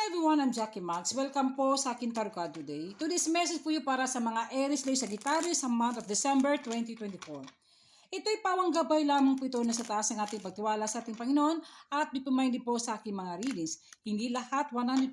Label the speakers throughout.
Speaker 1: Everyone, I'm Jackie Max. Welcome po sa aking Tarot Card today. Today's message po yung para sa mga Aries, Leo, Sagittarius sa month of December 2024. Ito'y pawang gabay lamang po ito na sa taas ng ating pagtiwala sa ating Panginoon at be minded po sa aking mga readings. Hindi lahat 100%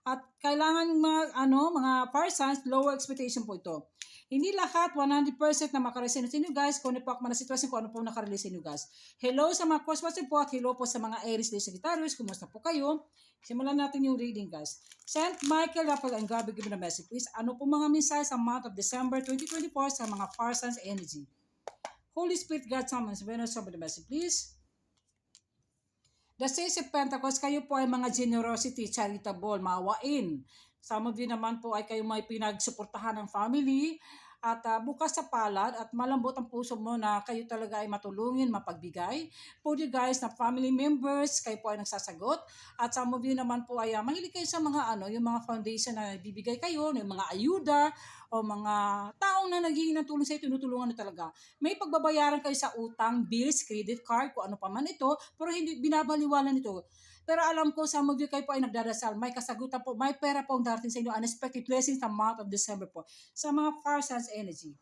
Speaker 1: at kailangan mga fire signs, lower expectation po ito. Hindi lahat 100% na makarelate sa inyo guys, kung ano po ang sitwasyon ko, ano po nakarelate sa inyo guys. Hello sa mga cross-watching po at hello po sa mga Aries, Leo, Sagittarius. Kumusta po kayo? Simulan natin yung reading guys. Saint Michael, Raphael, and God, give me the message please. Ano po mga mensahe sa month of December 2024 sa mga fire signs energy? Holy Spirit, God, summons, Venus, the message please. The Six of Pentacles, kayo po ay mga generosity, charitable, maawain. Some of you naman po ay kayo may pinagsuportahan ng family at bukas sa palad at malambot ang puso mo na kayo talaga ay matulungin, mapagbigay. For you guys na family members, kayo po ay nagsasagot. At some of you naman po ay mahilig kayo sa mga yung mga foundation na bibigay kayo, yung mga ayuda o mga taong na naghihingi ng tulong sa iyo, tinutulungan na talaga. May pagbabayaran kayo sa utang, bills, credit card, kung ano pa man ito, pero hindi binabaliwalan ito. Pero alam ko, some of you kayo po ay nagdarasal, may kasagutan po, may pera po ang darating sa inyo, unexpected blessings sa month of December po. Sa mga fire signs energy.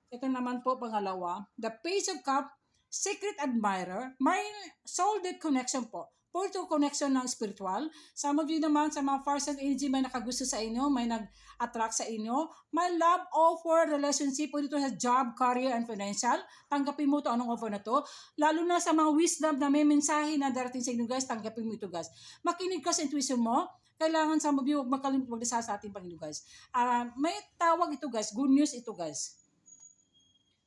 Speaker 1: Ito naman po, pangalawa, the Page of Cups, secret admirer, may soul-dead connection po. Portal connection ng spiritual. Some of you naman sa mga fire signs energy, may nakagusto sa inyo, may nag-attract sa inyo. May love offer, relationship po dito sa job, career, and financial. Tanggapin mo to anong offer na to. Lalo na sa mga wisdom na may mensahe na darating sa inyo guys, tanggapin mo ito guys. Makinig ka sa intuition mo. Kailangan sa mga huwag makalimutan magdasal sa ating Panginoon guys. May tawag ito guys, good news ito guys.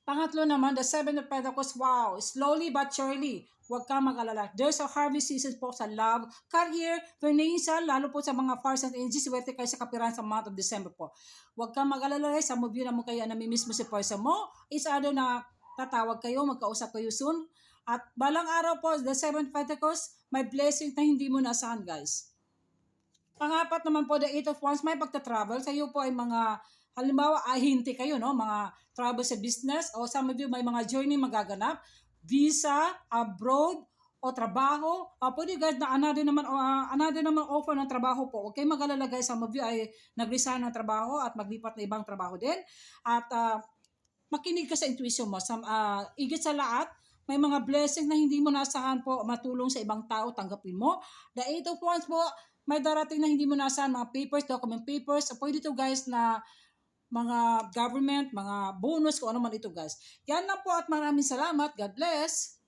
Speaker 1: Pangatlo naman, the Seven of Pentacles, wow, slowly but surely, huwag ka mag-alala. There's a harvest season po sa love, career, financial, lalo po sa mga fire signs energy, swerte kayo sa kapiran sa month of December po. Huwag ka mag-alala, sa mga view na mo kaya namimiss mo si person mo, is other na tatawag kayo, magkausap kayo soon. At balang araw po, the Seven of Pentacles, may blessing na hindi mo naasahan guys. Pangapat naman po, the Eight of Wands, may pagta-travel. Sa iyo po ay mga, halimbawa, hinti kayo, no? Mga travel sa business, o some of you may mga journey magaganap, visa, abroad, o trabaho. Pwede guys na another naman offer ng trabaho po. Okay, mag-alala guys, some of you ay nag-resign ng trabaho at maglipat na ibang trabaho din. At makinig ka sa intuition mo. Igit sa lahat, may mga blessing na hindi mo nasahan po matulong sa ibang tao, tanggapin mo. The Eight of Wands po, may darating na hindi mo nasahan, mga papers, document papers. Pwede ito guys na mga government, mga bonus, kung ano man ito guys. Yan lang po at maraming salamat. God bless.